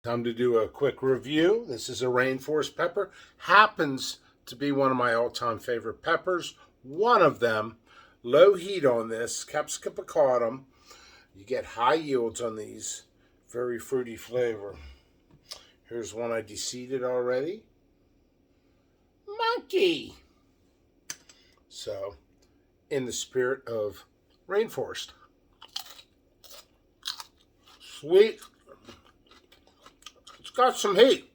Time to do a quick review. This is a rainforest pepper. Happens to be one of my all-time favorite peppers. One of them, low heat on this, Capsicum picatum. You get high yields on these. Very fruity flavor. Here's one I deseeded already. Monkey! So, in the spirit of rainforest. Sweet. It's got some heat.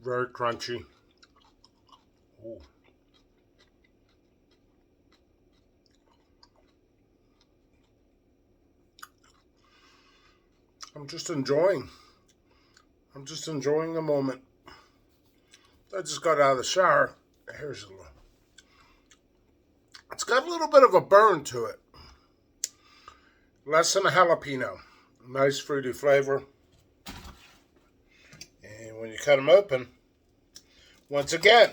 Very crunchy. Ooh. I'm just enjoying the moment. I just got out of the shower. Here's a little. It's got a little bit of a burn to it. Less than a jalapeno. Nice fruity flavor. And when you cut them open, once again,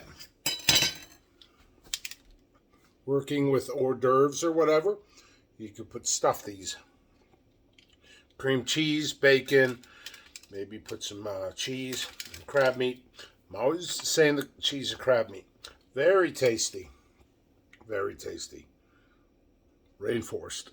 working with hors d'oeuvres or whatever, you could stuff these. Cream cheese, bacon, maybe put some cheese and crab meat. I'm always saying the cheese and crab meat. Very tasty. Very tasty. Rainforest.